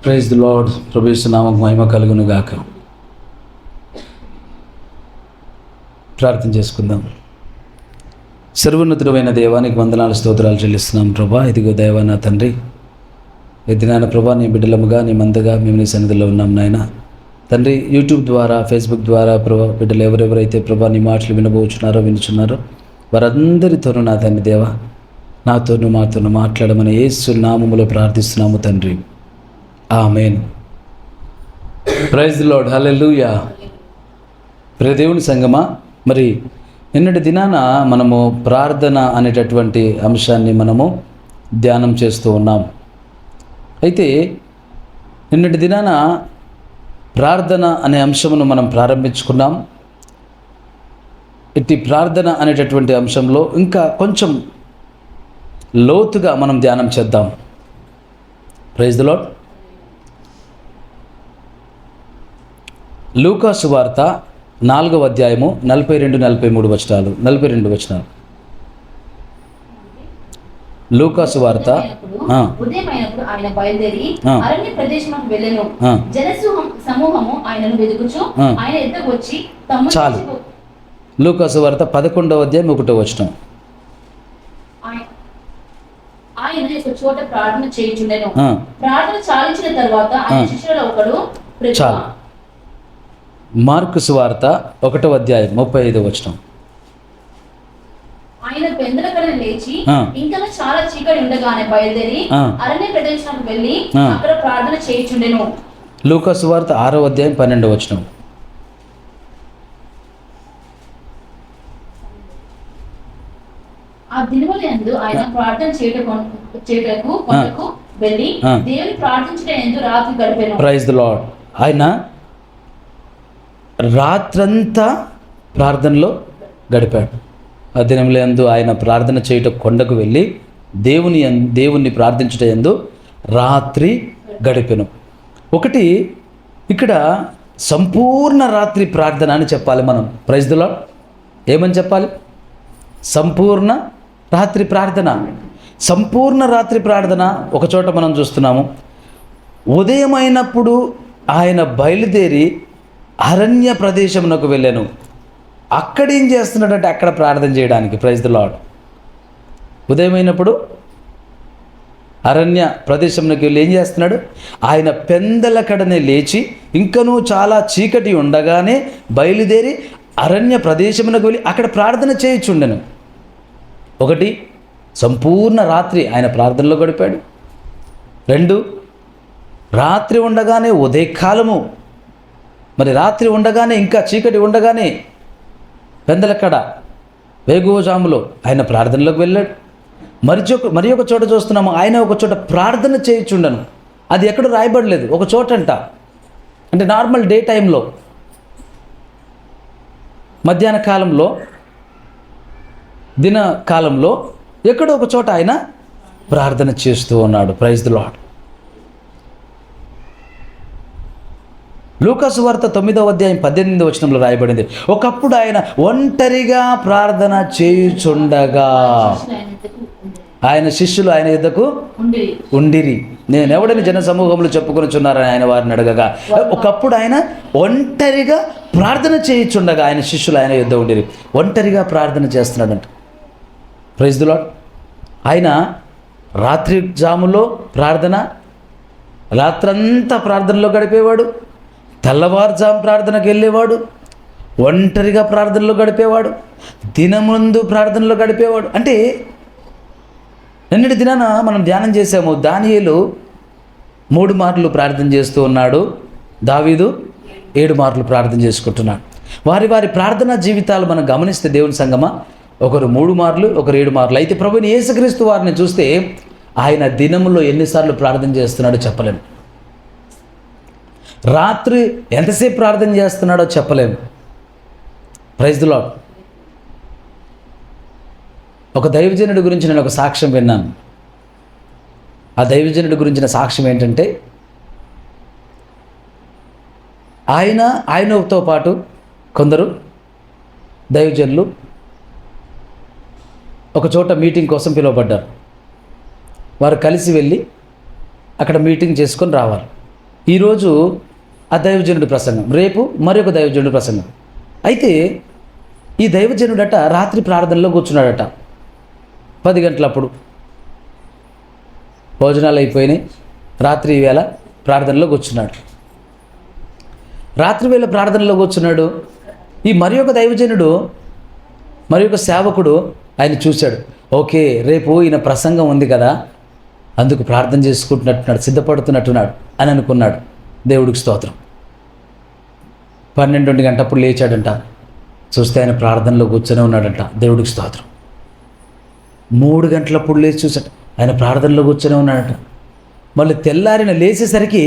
Praise the lord. ప్రభు యేసు నామముకు మహిమ కలుగును గాక. ప్రార్థన చేసుకుందాం. సర్వోన్నతుడైన దేవానికి వందనాలు స్తోత్రాలు చెల్లిస్తున్నాం ప్రభా. ఇదిగో దేవా నా తండ్రి, ఈ దినాన ప్రభా నీ బిడ్డలముగా నీ మందగా మేము నీ సన్నిధిలో ఉన్నాం నాయన తండ్రి. యూట్యూబ్ ద్వారా ఫేస్బుక్ ద్వారా ప్రభా బిడ్డలు ఎవరెవరైతే ప్రభా నీ మాటలు వినుచున్నారో వారందరితోనూ నా తండ్రి దేవా నాతోనూ మాతోనూ మాట్లాడమని యేసు నామములో ప్రార్థిస్తున్నాము తండ్రి. ఆమేన్. Praise the lord. హల్లెలూయా. ప్రియ దేవుని సంగమా, మరి నిన్నటి దినాన మనము ప్రార్థన అనేటటువంటి అంశాన్ని మనము ధ్యానం చేస్తూ ఉన్నాం. అయితే నిన్నటి దినాన ప్రార్థన అనే అంశమును మనం ప్రారంభించుకున్నాం. ఇట్టి ప్రార్థన అనేటటువంటి అంశంలో ఇంకా కొంచెం లోతుగా మనం ధ్యానం చేద్దాం. Praise the lord. లూకా సువార్త 4వ అధ్యాయము 42-43 వచనాలు. 42 వచనాలు. లూకా సువార్త ఉదయమైనప్పుడు ఆయన బయలుదేరి అరణ్య ప్రదేశమునకు వెళ్ళెను. జనసమూహము ఆయనను వెదుకుచు ఆయన ఎద్దకు వచ్చి చాలు. లూకా సువార్త 11వ అధ్యాయం 1వ వచనం. ఆయన ఒక చోట ప్రార్థన చేయుచుండెను. ప్రార్థన చాలించిన తర్వాత ఆయన శిష్యులలో ఒకడు చాలు. మార్కు సువార్త 1వ అధ్యాయం 35వ వచనం. ఆయన పెందలకడ లేచి ఇంకా చాలా చీకటి ఉండగానే బయలుదేరి అరణ్య ప్రదేశానికి వెళ్ళి అక్కడ ప్రార్థన చేయుచుండెను. లూకా సువార్త 6వ అధ్యాయం 12వ వచనం. ఆ దినములందు ఆయన ప్రార్థన చేయుటకు కొండకు వెళ్ళి దేవుని ప్రార్థించుటకు రాత్రి గడిపెను. Praise the Lord. ఆయన రాత్రంతా ప్రార్థనలో గడిపాడు. ఆ దినములందు ఆయన ప్రార్థన చేయుట కొండకు వెళ్ళి దేవుణ్ణి ప్రార్థించుట యందు రాత్రి గడిపెను. ఒకటి ఇక్కడ సంపూర్ణ రాత్రి ప్రార్థన అని చెప్పాలి మనం. Praise the Lord. ఏమని చెప్పాలి? సంపూర్ణ రాత్రి ప్రార్థన. సంపూర్ణ రాత్రి ప్రార్థన ఒక చోట మనం చూస్తున్నాము. ఉదయమైనప్పుడు ఆయన బయలుదేరి అరణ్య ప్రదేశమునకు వెళ్ళాను. అక్కడేం చేస్తున్నాడంటే అక్కడ ప్రార్థన చేయడానికి. Praise the lord. ఉదయమైనప్పుడు అరణ్య ప్రదేశంలోకి వెళ్ళి ఏం చేస్తున్నాడు? ఆయన పెందలకడనే లేచి ఇంకనూ చాలా చీకటి ఉండగానే బయలుదేరి అరణ్య ప్రదేశమునకు వెళ్ళి అక్కడ ప్రార్థన చేయుచుండెను. ఒకటి, సంపూర్ణ రాత్రి ఆయన ప్రార్థనలో గడిపాడు. 2, రాత్రి ఉండగానే ఉదయకాలము, మరి రాత్రి ఉండగానే ఇంకా చీకటి ఉండగానే పెందలకడ వేకువజాములో ఆయన ప్రార్థనలోకి వెళ్ళాడు. మరి ఒక చోట చూస్తున్నాము, ఆయన ఒక చోట ప్రార్థన చేయుచుండను. అది ఎక్కడ రాయబడలేదు, ఒక చోట అంట. అంటే నార్మల్ డే టైంలో, మధ్యాహ్న కాలంలో, దిన కాలంలో ఎక్కడో ఒక చోట ఆయన ప్రార్థన చేస్తూ ఉన్నాడు. Praise the lord. లూకా సువార్త 9వ అధ్యాయం 18వ వచనంలో రాయబడింది, ఒకప్పుడు ఆయన ఒంటరిగా ప్రార్థన చేయుచుండగా ఆయన శిష్యులు ఆయన యొద్దకు ఉండిరి. నేను ఎవడని జన సమూహంలో చెప్పుకొనిచున్నారని ఆయన వారిని అడగగా, ఒకప్పుడు ఆయన ఒంటరిగా ప్రార్థన చేయుచుండగా ఆయన శిష్యులు ఆయన యొద్ద ఉండిరి. ఒంటరిగా ప్రార్థన చేస్తున్నాడంట. Praise the Lord. ఆయన రాత్రి జాములో ప్రార్థన, రాత్రంతా ప్రార్థనలో గడిపేవాడు. తెల్లవారుజాము ప్రార్థనకు వెళ్ళేవాడు. ఒంటరిగా ప్రార్థనలో గడిపేవాడు. దినముందు ప్రార్థనలో గడిపేవాడు. అంటే నిన్నటి దినాన మనం ధ్యానం చేసాము. దానియేలు 3 మార్లు ప్రార్థన చేస్తూ ఉన్నాడు. దావీదు 7 మార్లు ప్రార్థన చేసుకుంటున్నాడు. వారి ప్రార్థనా జీవితాలు మనం గమనిస్తే దేవుని సంగమా, ఒకరు 3 మార్లు, ఒకరు 7 మార్లు. అయితే ప్రభువుని యేసుక్రీస్తు వారిని చూస్తే ఆయన దినములో ఎన్నిసార్లు ప్రార్థన చేస్తున్నాడో చెప్పలేము. రాత్రి ఎంతసేపు ప్రార్థన చేస్తున్నాడో చెప్పలేము. Praise the Lord. ఒక దైవజనుడి గురించి నేను ఒక సాక్ష్యం విన్నాను. ఆ దైవజనుడి గురించిన సాక్ష్యం ఏంటంటే, ఆయనతో పాటు కొందరు దైవజనులు ఒక చోట మీటింగ్ కోసం పిలువబడ్డారు. వారు కలిసి వెళ్ళి అక్కడ మీటింగ్ చేసుకొని రావాలి. ఈరోజు ఆ దైవజనుడి ప్రసంగం, రేపు మరొక దైవజనుడి ప్రసంగం. అయితే ఈ దైవజనుడట రాత్రి ప్రార్థనలో కూర్చున్నాడట. 10 గంటలప్పుడు భోజనాలు అయిపోయినాయి, రాత్రి వేళ ప్రార్థనలో కూర్చున్నాడు. రాత్రి వేళ ప్రార్థనలో కూర్చున్నాడు. ఈ మరి ఒక దైవజనుడు, మరి ఒక సేవకుడు ఆయన చూశాడు. ఓకే, రేపు ఈయన ప్రసంగం ఉంది కదా, అందుకు ప్రార్థన చేసుకుంటున్నట్టున్నాడు, సిద్ధపడుతున్నట్టున్నాడు అని అనుకున్నాడు. దేవుడికి స్తోత్రం. 12 గంటప్పుడు లేచాడంట. చూస్తే ఆయన ప్రార్థనలో కూర్చొని ఉన్నాడంట. దేవుడికి స్తోత్రం. 3 గంటలప్పుడు లేచి చూశాడు, ఆయన ప్రార్థనలో కూర్చొని ఉన్నాడట. మళ్ళీ తెల్లారిన లేచేసరికి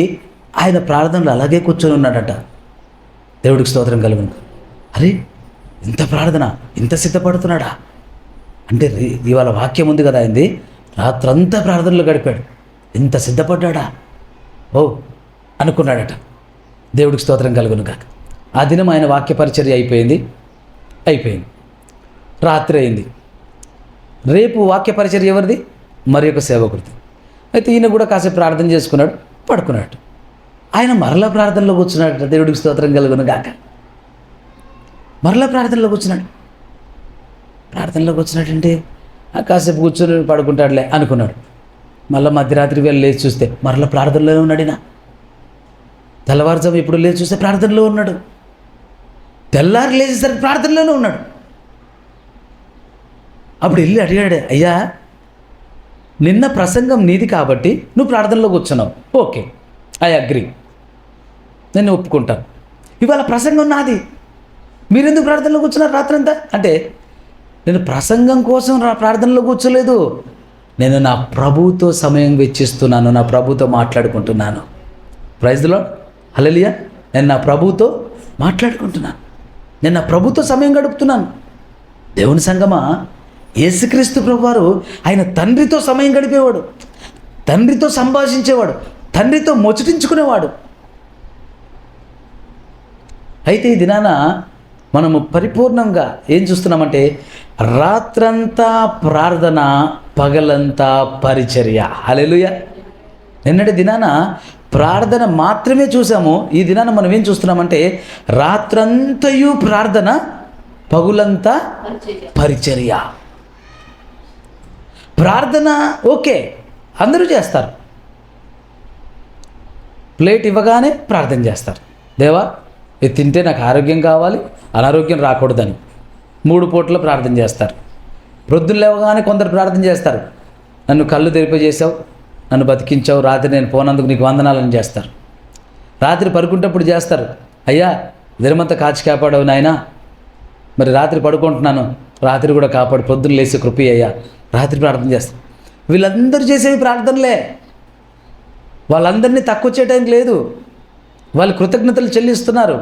ఆయన ప్రార్థనలో అలాగే కూర్చొని ఉన్నాడట. దేవుడికి స్తోత్రం కలుగును. అరే, ఇంత ప్రార్థన, ఇంత సిద్ధపడుతున్నాడా అంటే ఇవాళ వాక్యం ఉంది కదా అయింది, రాత్రంతా ప్రార్థనలో గడిపాడు, ఇంత సిద్ధపడ్డా ఓ అనుకున్నాడట. దేవుడికి స్తోత్రం కలుగును కాక. ఆ దినం ఆయన వాక్య పరిచర్య అయిపోయింది. రాత్రి అయింది. రేపు వాక్య పరిచర్య ఎవరిది? మరి ఒక సేవకుడిది. అయితే ఈయన కూడా కాసేపు ప్రార్థన చేసుకున్నాడు, పడుకున్నాడు. ఆయన మరలా ప్రార్థనలో కూర్చున్నాడట. దేవుడికి స్తోత్రం కలుగును గాక. మరలా ప్రార్థనలో కూర్చున్నాడంటే కాసేపు కూర్చొని పడుకుంటాడులే అనుకున్నాడు. మళ్ళీ మధ్యరాత్రి వేళ లేచి చూస్తే మరలా ప్రార్థనలోనే ఉన్నాడినా. తెల్లవారుజాము ఇప్పుడు లేచి చూస్తే ప్రార్థనలో ఉన్నాడు. తెల్లారి లేచేసరికి ప్రార్థనలోనే ఉన్నాడు. అప్పుడు వెళ్ళి అడిగాడు, అయ్యా నిన్న ప్రసంగం నీది కాబట్టి నువ్వు ప్రార్థనలో కూర్చున్నావు, ఓకే, ఐ అగ్రీ, నేను ఒప్పుకుంటాను. ఇవాళ ప్రసంగం నాది, మీరెందుకు ప్రార్థనలో కూర్చున్నారు రాత్రంతా అంటే, నేను ప్రసంగం కోసం ప్రార్థనలో కూర్చోలేదు, నేను నా ప్రభువుతో సమయం వెచ్చిస్తున్నాను, నా ప్రభువుతో మాట్లాడుకుంటున్నాను. ప్రైజ్ ది లార్డ్, హల్లెలూయా. నేను నా ప్రభువుతో మాట్లాడుకుంటున్నాను, నేను నా ప్రభువుతో సమయం గడుపుతున్నాను. దేవుని సంగమా, యేసుక్రీస్తు ప్రభువారు ఆయన తండ్రితో సమయం గడిపేవాడు, తండ్రితో సంభాషించేవాడు, తండ్రితో ముచ్చటించుకునేవాడు. అయితే ఈ దినాన మనము పరిపూర్ణంగా ఏం చూస్తున్నామంటే, రాత్రంతా ప్రార్థన, పగలంతా పరిచర్య. హల్లెలూయా. నిన్నటి దినాన ప్రార్థన మాత్రమే చూసాము. ఈ దినాన మనం ఏం చూస్తున్నామంటే, రాత్రంతయు ప్రార్థన, పగులంతా పరిచర్య. ప్రార్థన ఓకే, అందరూ చేస్తారు. ప్లేట్ ఇవ్వగానే ప్రార్థన చేస్తారు, దేవా ఇది తింటే నాకు ఆరోగ్యం కావాలి, అనారోగ్యం రాకూడదని 3 పూటలు ప్రార్థన చేస్తారు. ప్రొద్దున లేవగానే కొందరు ప్రార్థన చేస్తారు, నన్ను కళ్ళు తెరిపజేసావు, నన్ను బతికించావు, రాత్రి నేను పోనందుకు నీకు వందనాలని చేస్తారు. రాత్రి పడుకుంటప్పుడు చేస్తారు, అయ్యా దినమంతా కాచి కాపాడవు నాయనా, మరి రాత్రి పడుకుంటున్నాను, రాత్రి కూడా కాపాడు, పొద్దున్న లేచి కృపి అయ్యా, రాత్రి ప్రార్థన చేస్తారు. వీళ్ళందరూ చేసేవి ప్రార్థనలే. వాళ్ళందరినీ తక్కువ చేయడానికి లేదు, వాళ్ళు కృతజ్ఞతలు చెల్లిస్తున్నారు,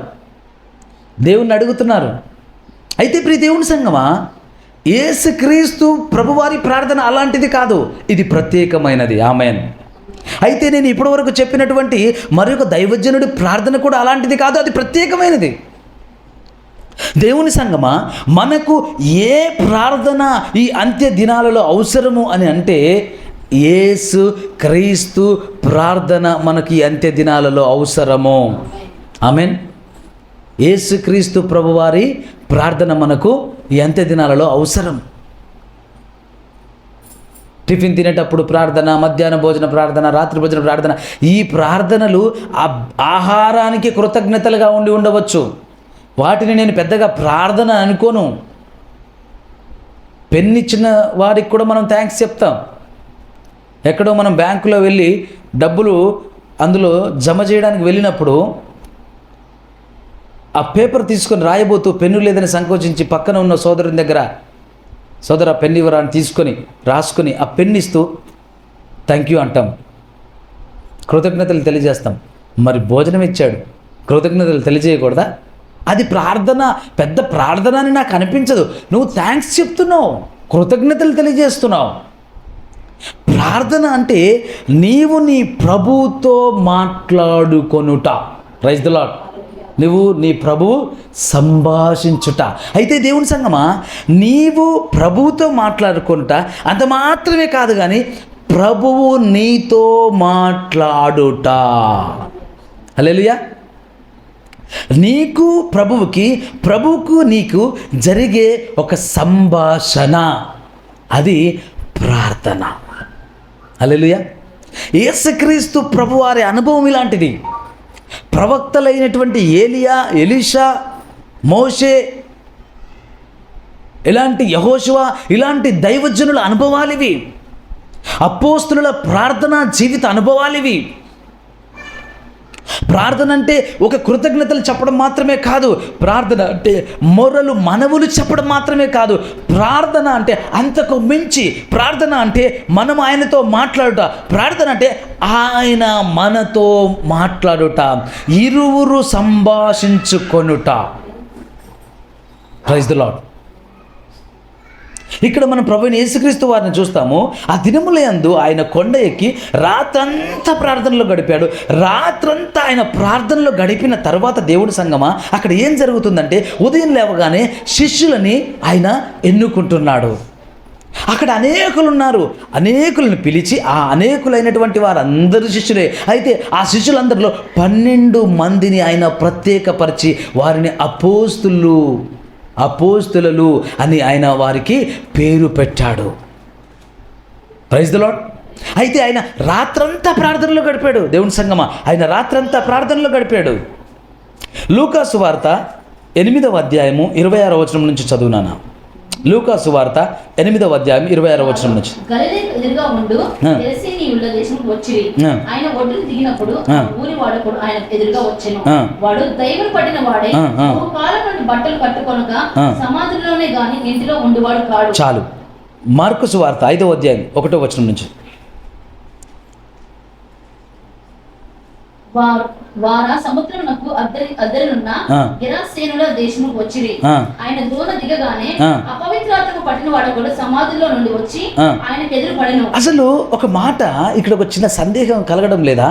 దేవుణ్ణి అడుగుతున్నారు. అయితే ప్రియ దేవుని సంగమా, యేసుక్రీస్తు ప్రభువారి ప్రార్థన అలాంటిది కాదు, ఇది ప్రత్యేకమైనది. ఆమేన్. అయితే నేను ఇప్పటివరకు చెప్పినటువంటి మరొక దైవజనుడి ప్రార్థన కూడా అలాంటిది కాదు, అది ప్రత్యేకమైనది. దేవుని సంగమా, మనకు ఏ ప్రార్థన ఈ అంత్య దినాలలో అవసరము అని అంటే, యేసు క్రీస్తు ప్రార్థన మనకి అంత్య దినాలలో అవసరము. ఆమేన్. యేసు క్రీస్తు ప్రభువారి ప్రార్థన మనకు ఈ అంత్య దినాలలో అవసరం. టిఫిన్ తినేటప్పుడు ప్రార్థన, మధ్యాహ్న భోజన ప్రార్థన, రాత్రి భోజన ప్రార్థన, ఈ ప్రార్థనలు ఆహారానికి కృతజ్ఞతలుగా ఉండవచ్చు. వాటిని నేను పెద్దగా ప్రార్థన అనుకోను. పెన్నిచ్చిన వాడికి కూడా మనం థ్యాంక్స్ చెప్తాం. ఎక్కడో మనం బ్యాంకులో వెళ్ళి డబ్బులు అందులో జమ చేయడానికి వెళ్ళినప్పుడు ఆ పేపర్ తీసుకొని రాయబోతూ పెన్ను లేదని సంకోచించి పక్కన ఉన్న సోదరుని దగ్గర, సోదర పెన్ను ఇవ్వరా అని తీసుకొని రాసుకొని ఆ పెన్ను ఇస్తూ థ్యాంక్ యూ అంటాం, కృతజ్ఞతలు తెలియజేస్తాం. మరి భోజనం ఇచ్చాడు, కృతజ్ఞతలు తెలియజేయకూడదా? అది ప్రార్థన, పెద్ద ప్రార్థన అని నాకు అనిపించదు. నువ్వు థ్యాంక్స్ చెప్తున్నావు, కృతజ్ఞతలు తెలియజేస్తున్నావు. ప్రార్థన అంటే నీవు నీ ప్రభువుతో మాట్లాడుకొనుట. Praise the lord. నువ్వు నీ ప్రభువు సంభాషించుట. అయితే దేవుని సంగమా, నీవు ప్రభువుతో మాట్లాడుకొనుట అంత మాత్రమే కాదు, కానీ ప్రభువు నీతో మాట్లాడుట. హల్లెలూయా. నీకు ప్రభువుకి, ప్రభువుకు నీకు జరిగే ఒక సంభాషణ, అది ప్రార్థన. హల్లెలూయా. యేసుక్రీస్తు ప్రభువారి అనుభవం ఇలాంటిది. ప్రవక్తలైనటువంటి ఏలియా, ఎలీషా, మోషే, ఇలాంటి యెహోషువ, ఇలాంటి దైవజనుల అనుభవాలివి. అపోస్తుల ప్రార్థనా జీవిత అనుభవాలివి. ప్రార్థన అంటే ఒక కృతజ్ఞతలు చెప్పడం మాత్రమే కాదు. ప్రార్థన అంటే మొరలు, మనవులు చెప్పడం మాత్రమే కాదు. ప్రార్థన అంటే అంతకు మించి. ప్రార్థన అంటే మనం ఆయనతో మాట్లాడుట. ప్రార్థన అంటే ఆయన మనతో మాట్లాడుట, ఇరువురు సంభాషించుకొనుట. Praise the Lord. ఇక్కడ మనం ప్రభువైన యేసుక్రీస్తు వారిని చూస్తాము. ఆ దినములందు ఆయన కొండ ఎక్కి రాత్రంతా ప్రార్థనలో గడిపాడు. రాత్రంతా ఆయన ప్రార్థనలో గడిపిన తర్వాత దేవుడి సంగమా అక్కడ ఏం జరుగుతుందంటే, ఉదయం లేవగానే శిష్యులని ఆయన ఎన్నుకుంటున్నాడు. అక్కడ అనేకులు ఉన్నారు. అనేకులను పిలిచి, ఆ అనేకులైనటువంటి వారందరూ శిష్యులే. అయితే ఆ శిష్యులందరిలో 12 మందిని ఆయన ప్రత్యేకపరిచి వారిని అపోస్తులు అని ఆయన వారికి పేరు పెట్టాడు. Praise the Lord. అయితే ఆయన రాత్రంతా ప్రార్థనలో గడిపాడు. దేవుని సంగమా, ఆయన రాత్రంతా ప్రార్థనలో గడిపాడు. లూకాసు వార్త 8వ అధ్యాయము 26వ వచనం నుంచి చదువునాను. లూకాసు వార్త 8వ అధ్యాయం 26వ వచనం నుంచి. గలిలయకు ఎదురుగా ఉండు గెరసేనీయుల దేశముకు వచ్చిరి. ఆయన ఒడ్డును దిగినప్పుడు ఊరి వాడకుడు ఆయన ఎదురుగా వచ్చెను. వాడు దయ్యములు పట్టిన వాడై బహుకాలం నుండి బట్టలు కట్టుకొనగా సమాధుల్లోనే గాని ఇంటిలో ఉండువాడు కాడు. చాలు. మార్కు సువార్త 5వ అధ్యాయం 1వ వచనం నుంచి. వారా సముద్రమునకు అద్దరినున్న గెరాసేనుల దేశముకు వచ్చిరి. ఆయన దోణ దిగగానే అపవిత్రాత్మకు పట్టిన వాడు కూడా సమాధిలో నుండి వచ్చి ఆయనకు ఎదురు పడెను. అసలు ఒక మాట ఇక్కడ ఒక చిన్న సందేహం కలగడం లేదా?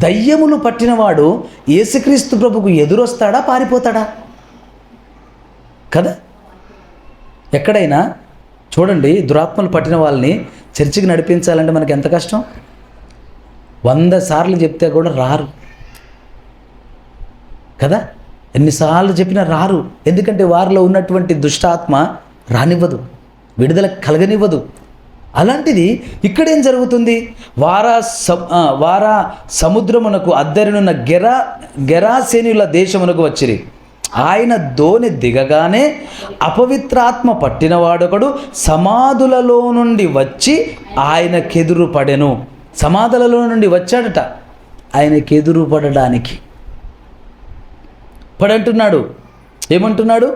దయ్యములు పట్టినవాడు యేసుక్రీస్తు ప్రభుకు ఎదురొస్తాడా, పారిపోతాడా? కదా. ఎక్కడైనా చూడండి, దురాత్మలు పట్టిన వాళ్ళని చర్చికి నడిపించాలంటే మనకి ఎంత కష్టం. 100 సార్లు చెప్తే కూడా రారు కదా. ఎన్నిసార్లు చెప్పినా రారు. ఎందుకంటే వారిలో ఉన్నటువంటి దుష్టాత్మ రానివ్వదు, విడుదల కలగనివ్వదు. అలాంటిది ఇక్కడేం జరుగుతుంది? వారా సముద్రమునకు అద్దరినున్న గెరాసేనుల దేశమునకు వచ్చిరి. ఆయన దోణి దిగగానే అపవిత్రాత్మ పట్టినవాడొకడు సమాధులలో నుండి వచ్చి ఆయనకెదురు పడెను. సమాధులలో నుండి వచ్చాడట ఆయనకెదురు పడడానికి. పడంటున్నాడు. ఏమంటున్నాడు?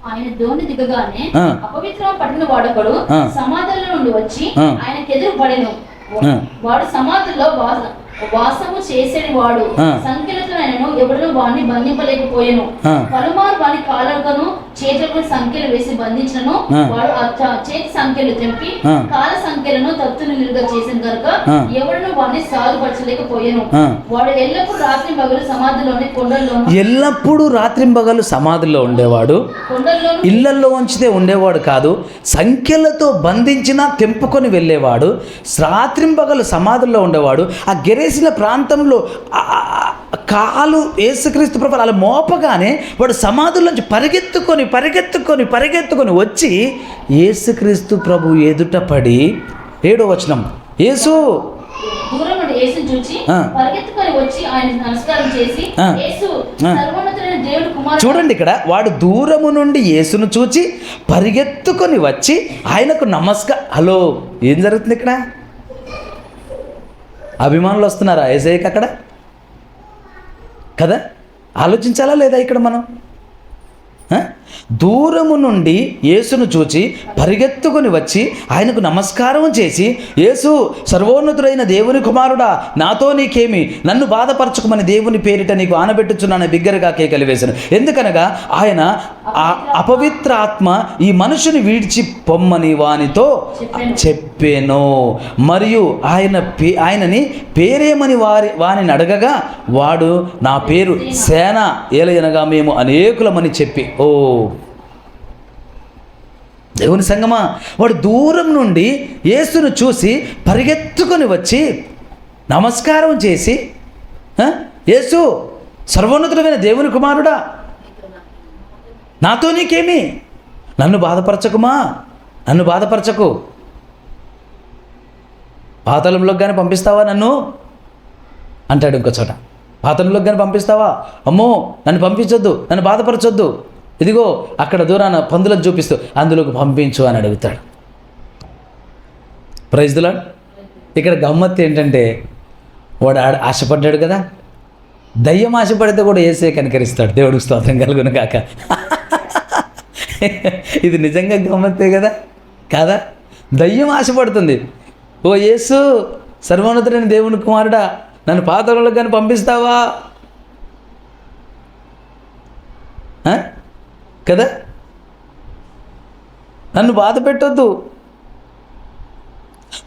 ఆయన దోణి దిగగానే అపవిత్రం పట్టిన వాడొకడు సమాధుల నుండి వచ్చి ఆయనకెదురు పడెను. వాడు సమాధుల్లో వాసము చేసేది వాడు. సంఖ్యలతో ఆయనను ఎవడను వాడిని బంధింపలేకపోయాను. పలుమారు వాని కాళ్ళను చేతులకు సంఖ్యలు వేసి బంధించను. వాడు చేతి సంఖ్యలు తెంపి కాళ్ళ సంఖ్యలను తత్తును నిలుగా చేసిన కనుక ఎవడను వాడిని సాగుపరచలేకపోయాను. వాడు ఎల్లప్పుడు రాత్రింబగలు సమాధిలోని కొండల్లోను, ఎల్లప్పుడు రాత్రింబగలు సమాధిలో ఉండేవాడు. ఇళ్లలో ఉంచితే ఉండేవాడు కాదు. సంఖ్యలతో బంధించినా తెంపుకొని వెళ్ళేవాడు. రాత్రింబగలు సమాధుల్లో ఉండేవాడు. ఆ గెరేసిన ప్రాంతంలో కాలు యేసుక్రీస్తు ప్రభు అలా మోపగానే వాడు సమాధుల్లోంచి పరిగెత్తుకొని వచ్చి యేసుక్రీస్తు ప్రభు ఎదుట పడి 7వ వచనం, యేసు దూరం నుండి యేసుని చూచి పరిగెత్తుకొని వచ్చి ఆయన నమస్కారం చేసి యేసు సర్వోన్నతుడైన దేవుని కుమారుడు. చూడండి, ఇక్కడ వాడు దూరము నుండి యేసును చూచి పరిగెత్తుకొని వచ్చి ఆయనకు హలో, ఏం జరుగుతుంది ఇక్కడ? అభిమానులు వస్తున్నారా యేసయ్యకి అక్కడ? కదా, ఆలోచించాలా లేదా? ఇక్కడ మనం దూరము నుండి యేసును చూచి పరిగెత్తుకొని వచ్చి ఆయనకు నమస్కారం చేసి, యేసు సర్వోన్నతుడైన దేవుని కుమారుడా, నాతో నీకేమి, నన్ను బాధపరచుకోమని దేవుని పేరిట నీకు ఆనబెట్టుచున్నాను బిగ్గరగా కేకలు వేశాను. ఎందుకనగా ఆయన అపవిత్ర ఆత్మ ఈ మనుషుని విడిచి పొమ్మని వానితో చెప్పాను. మరియు ఆయనని పేరేమని వానిని అడగగా వాడు నా పేరు సేన ఏలయనగా మేము అనేకులమని చెప్పి. ఓ దేవుని సంగమా, వాడు దూరం నుండి యేసును చూసి పరిగెత్తుకొని వచ్చి నమస్కారం చేసి యేసు సర్వోన్నతుడైన దేవుని కుమారుడా, నాతో నీకేమి? నన్ను బాధపరచకుమా, నన్ను బాధపరచకు. పాతాళంలోకి కానీ పంపిస్తావా నన్ను అంటాడు. ఇంకో చోట పాతాళంలోకి కానీ పంపిస్తావా, అమ్మో నన్ను పంపించొద్దు, నన్ను బాధపరచొద్దు, ఇదిగో అక్కడ దూరాన పందులను చూపిస్తూ అందులోకి పంపించు అని అడుగుతాడు. Praise the Lord. ఇక్కడ గమ్మత్తు ఏంటంటే వాడు ఆశపడ్డాడు కదా, దయ్యం ఆశపడితే కూడా యేసే కనికరిస్తాడు. దేవుడికి స్తోత్రం కలుగును కాక. ఇది నిజంగా గమ్మత్తే కదా, కాదా? దయ్యం ఆశపడుతుంది, ఓ యేసు సర్వోన్నతుడైన దేవుని కుమారుడా, నన్ను పాతాళంలోకి కానీ పంపిస్తావా కదా, నన్ను బాధ పెట్టొద్దు,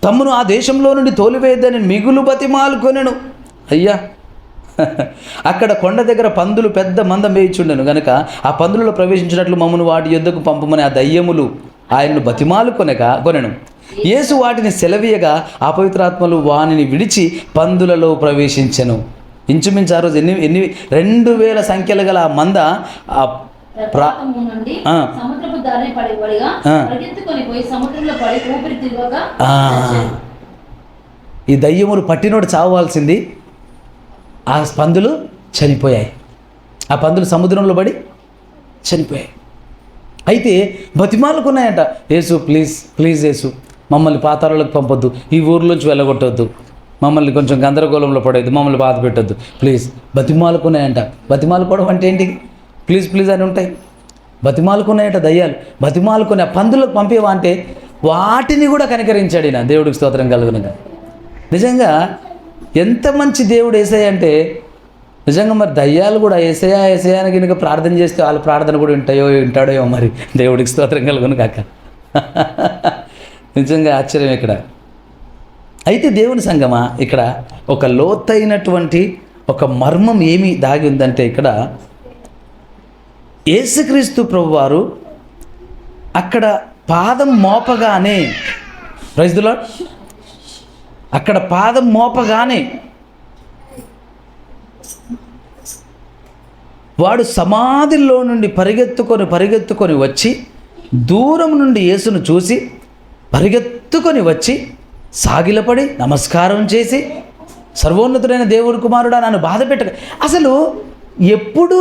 తమ్మును ఆ దేశంలో నుండి తోలివేయద్దని మిగులు బతిమాలుకొనెను. అయ్యా, అక్కడ కొండ దగ్గర పందులు పెద్ద మంద మేయిచుండెను గనుక ఆ పందులలో ప్రవేశించినట్లు మమ్మను వాటి యొద్దకు పంపమని ఆ దయ్యములు ఆయన్ను కొనెను. యేసు వాటిని సెలవీయగా ఆ పవిత్రాత్మలు వానిని విడిచి పందులలో ప్రవేశించెను. ఇంచుమించు ఆ రోజు ఎన్ని 2000 సంఖ్యలు గల ఆ మంద ఈ దయ్యములు పట్టినోడు చావాల్సింది, ఆ పందులు చనిపోయాయి. ఆ పందులు సముద్రంలో పడి చనిపోయాయి. అయితే బతిమాలుకున్నాయంట, యేసు ప్లీజ్ ప్లీజ్ యేసు మమ్మల్ని పాతాళంలోకి పంపొద్దు, ఈ ఊర్లోంచి వెళ్ళగొట్టొద్దు, మమ్మల్ని కొంచెం గందరగోళంలో పడవద్దు, మమ్మల్ని బాధ పెట్టొద్దు ప్లీజ్. బతిమాలుకున్నాయంట. బతిమాలుకోవడం అంటే ఏంటి? ప్లీజ్ ప్లీజ్ అని ఉంటాయి. బతిమాలుకున్నాయంట దయ్యాలు. బతిమాలుకుని ఆ పందులకు పంపేవా అంటే వాటిని కూడా కనికరించాడు ఈయన. దేవుడికి స్తోత్రం కలుగునుగా. నిజంగా ఎంత మంచి దేవుడు యేసయ్య అంటే, నిజంగా మరి దయ్యాలు కూడా యేసయ్యాని కనుక ప్రార్థన చేస్తే వాళ్ళ ప్రార్థన కూడా వింటాడో మరి. దేవుడికి స్తోత్రం కలుగును కాక. నిజంగా ఆశ్చర్యం ఇక్కడ. అయితే దేవుని సంగమా, ఇక్కడ ఒక లోతైనటువంటి ఒక మర్మం ఏమి దాగి ఉందంటే, ఇక్కడ యేసుక్రీస్తు ప్రభువారు అక్కడ పాదం మోపగానే, ప్రైజ్ ది లార్డ్, అక్కడ పాదం మోపగానే వాడు సమాధిలో నుండి పరిగెత్తుకొని వచ్చి దూరం నుండి యేసును చూసి పరిగెత్తుకొని వచ్చి సాగిలపడి నమస్కారం చేసి, సర్వోన్నతుడైన దేవుడి కుమారుడా నన్ను బాధ పెట్టక. అసలు ఎప్పుడు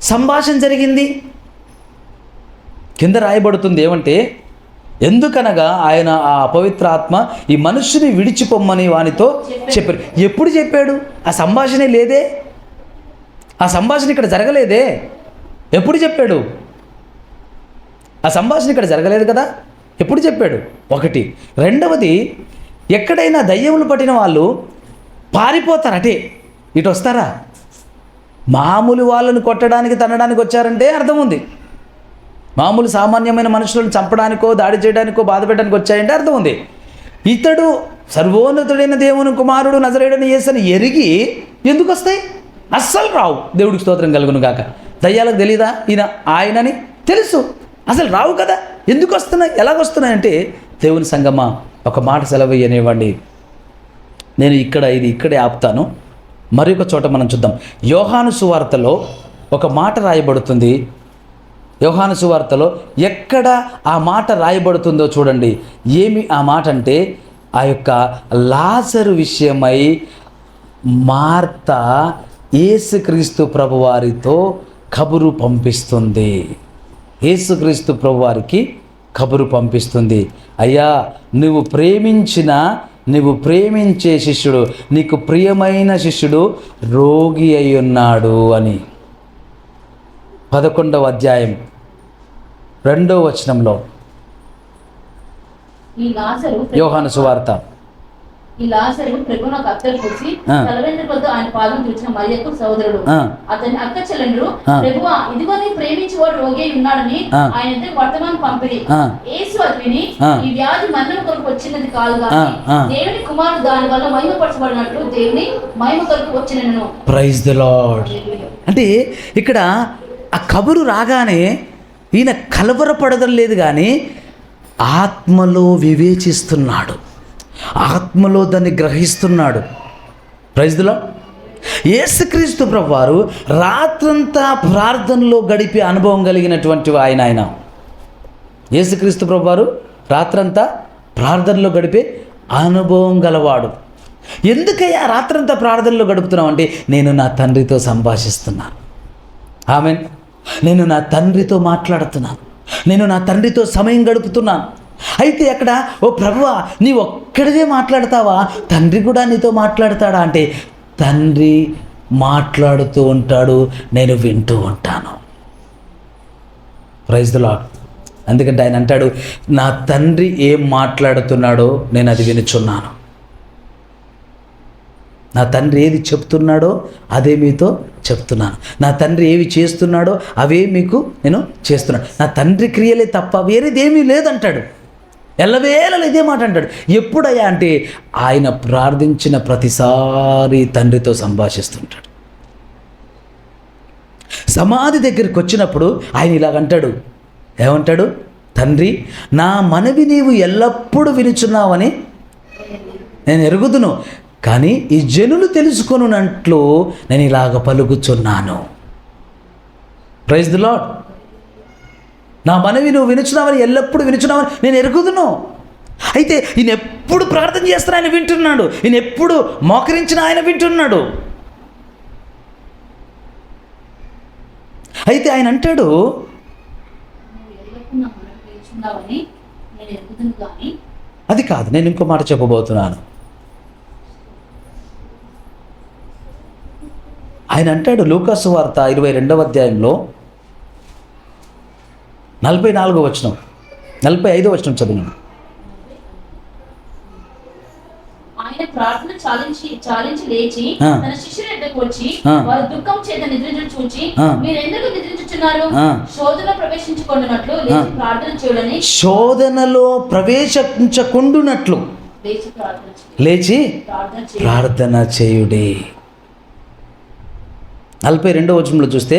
సంభాషణ జరిగింది? కింద రాయబడుతుంది ఏమంటే, ఎందుకనగా ఆయన ఆ పవిత్ర ఆత్మ ఈ మనుష్యుని విడిచిపోమ్మని వానితో చెప్పారు. ఎప్పుడు చెప్పాడు? ఆ సంభాషణే లేదే, ఆ సంభాషణ ఇక్కడ జరగలేదే. ఎప్పుడు చెప్పాడు? ఆ సంభాషణ ఇక్కడ జరగలేదు కదా, ఎప్పుడు చెప్పాడు? ఒకటి. రెండవది, ఎక్కడైనా దయ్యములు పట్టిన వాళ్ళు పారిపోతారు, అటే ఇటు వస్తారా? మామూలు వాళ్ళని కొట్టడానికి తన్నడానికి వచ్చారంటే అర్థం ఉంది. మామూలు సామాన్యమైన మనుషులను చంపడానికో దాడి చేయడానికో బాధ పెట్టడానికి వచ్చాయంటే అర్థం ఉంది. ఇతడు సర్వోన్నతుడైన దేవుని కుమారుడు నజరేయుడైన యేసుని ఎరిగి ఎందుకు వస్తాయి? అస్సలు రావు. దేవుడికి స్తోత్రం కలుగును గాక. దయ్యాలకు తెలీదా ఆయనని? తెలుసు, అసలు రావు కదా. ఎందుకు వస్తున్నాయి, ఎలాగొస్తున్నాయంటే, దేవుని సంగమా ఒక మాట సెలవయ్యనివ్వండి. నేను ఇక్కడే ఆపుతాను. మరి ఒక చోట మనం చూద్దాం. యోహాను సువార్తలో ఒక మాట రాయబడుతుంది. యోహాను సువార్తలో ఎక్కడ ఆ మాట రాయబడుతుందో చూడండి. ఏమి ఆ మాట అంటే, ఆ యొక్క లాజరు విషయమై మార్త యేసుక్రీస్తు ప్రభువారితో కబురు పంపిస్తుంది. యేసుక్రీస్తు ప్రభువారికి కబురు పంపిస్తుంది. అయ్యా, నువ్వు ప్రేమించే శిష్యుడు, నీకు ప్రియమైన శిష్యుడు రోగి అయి ఉన్నాడు అని. 11వ అధ్యాయం 2వ వచనంలో యోహాను సువార్త. ఈ లాజరు ప్రభువునకు అత్తరు కూర్చి తలవెంట్రుకలతో ఆయన పాదం తుడిచిన మరియకు సోదరుడు. అతని అక్క చెల్లెండ్రు, ప్రభువా, ఇదిగో నీ ప్రేమించేవాడు రోగి ఉన్నాడని ఆయన ఇద్దరు వర్తమానం పంపిరి. యేసు అది విని, ఈ వ్యాధి మరణం కొరకు వచ్చినది కాదు కానీ దేవుని కుమారుడు దాని వల్ల మహిమపరచబడినట్లు దేవుని మహిమ కొరకు వచ్చినను. Praise the lord. అంటే ఇక్కడ ఆ కబురు రాగానే ఈయన కలవరపడడం లేదు, కానీ ఆత్మలో వివేచిస్తున్నాడు, ఆత్మలో దాన్ని గ్రహిస్తున్నాడు. Praise the lord. యేసుక్రీస్తు ప్రభువారు రాత్రంతా ప్రార్థనలో గడిపే అనుభవం కలిగినటువంటి ఆయన. యేసుక్రీస్తు ప్రభువారు రాత్రంతా ప్రార్థనలో గడిపే అనుభవం గలవాడు. ఎందుకయ్యా రాత్రంతా ప్రార్థనలో గడుపుతున్నావు అంటే, నేను నా తండ్రితో సంభాషిస్తున్నాను. ఆమేన్. నేను నా తండ్రితో మాట్లాడుతున్నాను, నేను నా తండ్రితో సమయం గడుపుతున్నాను. అయితే అక్కడ, ఓ ప్రభువా నీ ఒక్కడివే మాట్లాడతావా, తండ్రి కూడా నీతో మాట్లాడతాడా అంటే, తండ్రి మాట్లాడుతూ ఉంటాడు, నేను వింటూ ఉంటాను. Praise the Lord. ఎందుకంటే ఆయన అంటాడు, నా తండ్రి ఏం మాట్లాడుతున్నాడో నేను అది వినుచున్నాను. నా తండ్రి ఏది చెప్తున్నాడో అదే మీతో చెప్తున్నాను. నా తండ్రి ఏవి చేస్తున్నాడో అవే మీకు నేను చేస్తున్నాను. నా తండ్రి క్రియలే తప్ప వేరేది ఏమీ లేదంటాడు. ఎల్లవేళలా ఇదే మాట అంటాడు. ఎప్పుడయ్యా అంటే, ఆయన ప్రార్థించిన ప్రతిసారి తండ్రితో సంభాషిస్తుంటాడు. సమాధి దగ్గరికి వచ్చినప్పుడు ఆయన ఇలాగంటాడు. ఏమంటాడు? తండ్రి, నా మనవి నీవు ఎల్లప్పుడూ వినుచున్నావని నేను ఎరుగుదును, కానీ ఈ జనులు తెలుసుకొనున్నట్లు నేను ఇలాగ పలుకుచున్నాను. Praise the lord. నా మనవి నువ్వు వినుచున్నావని, ఎల్లప్పుడూ వినుచున్నావని నేను ఎరుగుదును. అయితే ఈయన ఎప్పుడు ప్రార్థన చేస్తున్నా ఆయన వింటున్నాడు, ఈయన ఎప్పుడు మోకరించిన ఆయన వింటున్నాడు. అయితే ఆయన అంటాడు, అది కాదు, నేను ఇంకో మాట చెప్పబోతున్నాను. ఆయన అంటాడు లూకాసు వార్త 22వ అధ్యాయంలో 44వ వచనం, 45వ వచనం చదివాను. ఆయన ప్రార్థన చాలించి లేచి తన శిష్యుల యొద్దకు వచ్చి, వారు దుఃఖం చేత నిద్రించుట చూచి, మీరెందుకు నిద్రించుచున్నారు? శోధనలో ప్రవేశించుకొనున్నట్లు లేచి ప్రార్థన చేయుడని. శోధనలో ప్రవేశించకుండునట్లు లేచి ప్రార్థన చేయుడి. 42వ వచనంలో చూస్తే,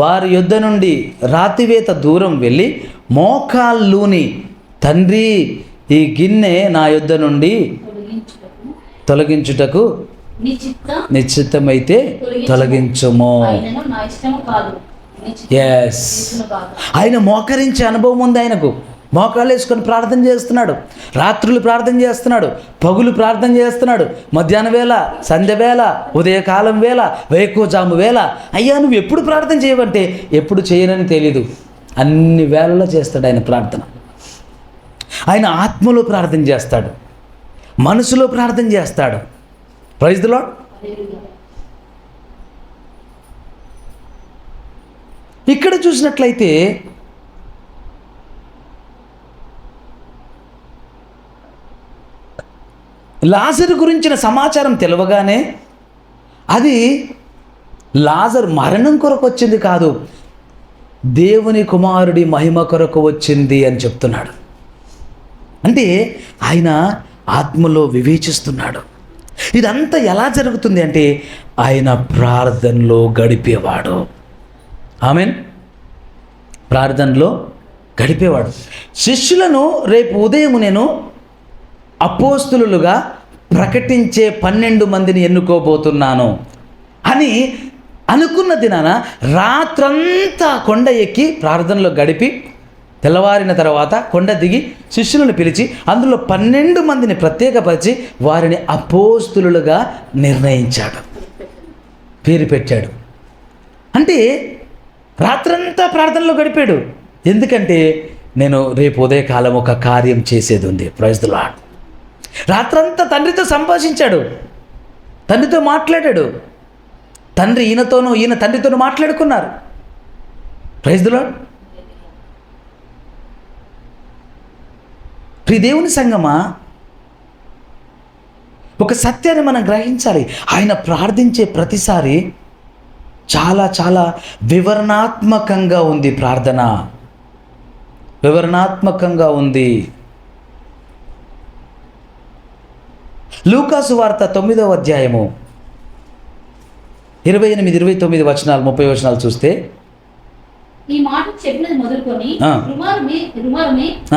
వారి యొద్ద నుండి రాతివేత దూరం వెళ్ళి మోకాళ్ళూని, తండ్రి ఈ గిన్నె నా యొద్ద నుండి తొలగించుటకు నిశ్చితమైతే తొలగించుము. ఎస్, ఆయన మోకరించే అనుభవం ఉంది ఆయనకు. మోకాళ్ళు వేసుకొని ప్రార్థన చేస్తున్నాడు, రాత్రులు ప్రార్థన చేస్తున్నాడు, పగులు ప్రార్థన చేస్తున్నాడు, మధ్యాహ్నం వేళ, సంధ్య వేళ, ఉదయకాలం వేళ, వేకువజాము వేళ. అయ్యా నువ్వు ఎప్పుడు ప్రార్థన చేయవంటే, ఎప్పుడు చేయనని తెలీదు, అన్ని వేళల్లో చేస్తాడు ఆయన ప్రార్థన. ఆయన ఆత్మలో ప్రార్థన చేస్తాడు, మనసులో ప్రార్థన చేస్తాడు. Praise the Lord. ఇక్కడ చూసినట్లయితే లాజరు గురించిన సమాచారం తెలవగానే, అది లాజరు మరణం కొరకు వచ్చింది కాదు, దేవుని కుమారుడి మహిమ కొరకు వచ్చింది అని చెప్తున్నాడు. అంటే ఆయన ఆత్మలో వివేచిస్తున్నాడు. ఇదంతా ఎలా జరుగుతుంది అంటే, ఆయన ప్రార్థనలో గడిపేవాడు. ఆమేన్. ప్రార్థనలో గడిపేవాడు. శిష్యులను రేపు ఉదయం నేను అపోస్తులుగా ప్రకటించే 12 మందిని ఎన్నుకోబోతున్నాను అని అనుకున్న దినాన రాత్రంతా కొండ ఎక్కి ప్రార్థనలో గడిపి, తెల్లవారిన తర్వాత కొండ దిగి శిష్యులను పిలిచి అందులో 12 మందిని ప్రత్యేకపరిచి వారిని అపోస్తులుగా నిర్ణయించాడు, పేరు పెట్టాడు. అంటే రాత్రంతా ప్రార్థనలో గడిపాడు. ఎందుకంటే నేను రేపు ఉదయకాలం ఒక కార్యం చేసేది ఉంది. Praise the Lord. రాత్రంతా తండ్రితో సంభాషించాడు, తండ్రితో మాట్లాడాడు. తండ్రి ఈయనతోనూ, ఈయన తండ్రితోనూ మాట్లాడుకున్నారు. Praise the lord. ప్రియ దేవుని సంగమా, ఒక సత్యాన్ని మనం గ్రహించాలి. ఆయన ప్రార్థించే ప్రతిసారి చాలా చాలా వివరణాత్మకంగా ఉంది. ప్రార్థన వివరణాత్మకంగా ఉంది. లూకాసు వార్త 9వ అధ్యాయము 28, 29 వచనాలు, 30 వచనాలు చూస్తే, ఈ మాట చెప్పినది మొదలుకొని ఆ. రుమారుమి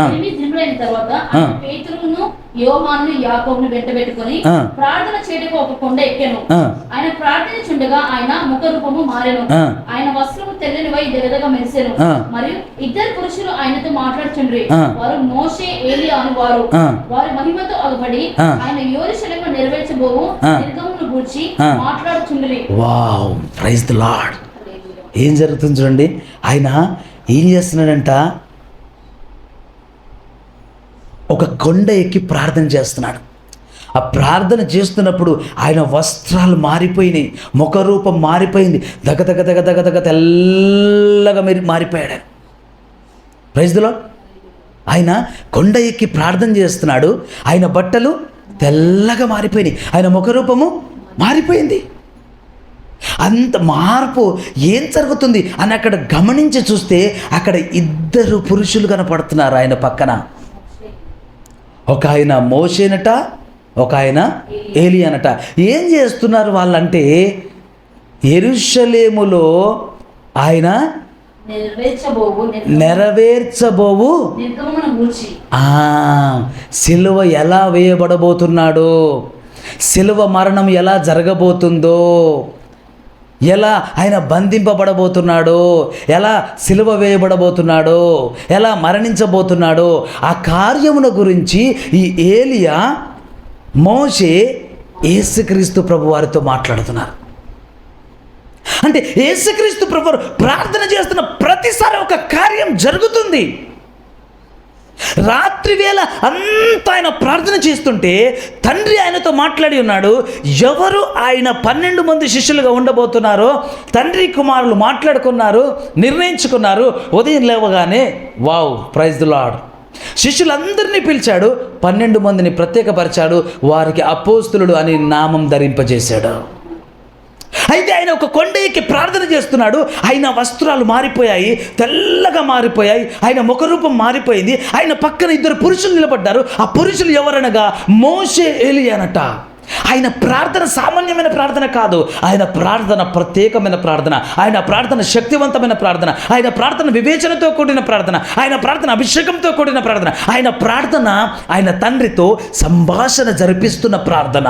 8 దినములైన తర్వాత ఆ. ఆయన పేతురును యోహాను యాకోబును వెంటబెట్టుకొని ఆ. ప్రార్థన చేయడానికి ఒక కొండ ఎక్కాను. ఆ. ఆయన ప్రార్థించుండగా ఆయన ముఖ రూపము మారెను. ఆ. ఆయన వస్త్రము తెల్లనివై దగదగ మెరిసెను. ఆ. మరియు 2 పురుషులు ఆయనతో మాట్లాడుచుండ్రి. ఆ. వారు మోషే ఏలియా అని వారు. ఆ. వారి మహిమతో అగబడి ఆ. ఆయన యెరూషలేములో నెరవేర్చబోవు ఆ. నిర్గమమును గూర్చి ఆ. మాట్లాడుచుండ్రి. Wow, praise the lord. ఏం జరుగుతుంది చూడండి. ఆయన ఏం చేస్తున్నాడంట, ఒక కొండ ఎక్కి ప్రార్థన చేస్తున్నాడు. ఆ ప్రార్థన చేస్తున్నప్పుడు ఆయన వస్త్రాలు మారిపోయినాయి, ముఖరూపం మారిపోయింది, దగదగ దగదగ దగ తెల్లగా మారిపోయాడు. Praise the Lord. ఆయన కొండ ఎక్కి ప్రార్థన చేస్తున్నాడు, ఆయన బట్టలు తెల్లగా మారిపోయినాయి, ఆయన ముఖరూపము మారిపోయింది. అంత మార్పు ఏం జరుగుతుంది అని అక్కడ గమనించి చూస్తే అక్కడ 2 పురుషులు కనపడుతున్నారు ఆయన పక్కన. ఒక ఆయన మోషేనట, ఒక ఆయన ఏలియానట. ఏం చేస్తున్నారు వాళ్ళంటే, యెరూషలేములో ఆయన నెరవేర్చబోవు నిర్గమమును గూర్చి సిలువ ఎలా వేయబడబోతున్నాడో, సిలువ మరణం ఎలా జరగబోతుందో, ఎలా ఆయన బంధింపబడబోతున్నాడో, ఎలా సిలువ వేయబడబోతున్నాడో, ఎలా మరణించబోతున్నాడో ఆ కార్యముల గురించి ఈ ఏలియా, మోషే, యేసుక్రీస్తు ప్రభు వారితో మాట్లాడుతున్నారు. అంటే యేసుక్రీస్తు ప్రభు వారు ప్రార్థన చేస్తున్న ప్రతిసారి ఒక కార్యం జరుగుతుంది. రాత్రి వేళ అంతా ఆయన ప్రార్థన చేస్తుంటే తండ్రి ఆయనతో మాట్లాడి ఉన్నాడు. ఎవరు ఆయన 12 మంది శిష్యులుగా ఉండబోతున్నారో తండ్రి కుమారులు మాట్లాడుకున్నారు, నిర్ణయించుకున్నారు. ఉదయం లేవగానే వావ్, ప్రైజ్ ది లార్డ్, శిష్యులందరినీ పిలిచాడు, 12 మందిని ప్రత్యేకపరిచాడు, వారికి అపోస్తులుడు అని నామం ధరింపజేశాడు. అయితే ఆయన ఒక కొండ ఎక్కి ప్రార్థన చేస్తున్నాడు. ఆయన వస్త్రాలు మారిపోయాయి, తెల్లగా మారిపోయాయి, ఆయన ముఖరూపం మారిపోయింది. ఆయన పక్కన 2 పురుషులు నిలబడ్డారు. ఆ పురుషులు ఎవరనగా మోషే, ఏలియానట. ఆయన ప్రార్థన సామాన్యమైన ప్రార్థన కాదు, ఆయన ప్రార్థన ప్రత్యేకమైన ప్రార్థన, ఆయన ప్రార్థన శక్తివంతమైన ప్రార్థన, ఆయన ప్రార్థన వివేచనతో కూడిన ప్రార్థన, ఆయన ప్రార్థన అభిషేకంతో కూడిన ప్రార్థన, ఆయన ప్రార్థన ఆయన తండ్రితో సంభాషణ జరిపిస్తున్న ప్రార్థన.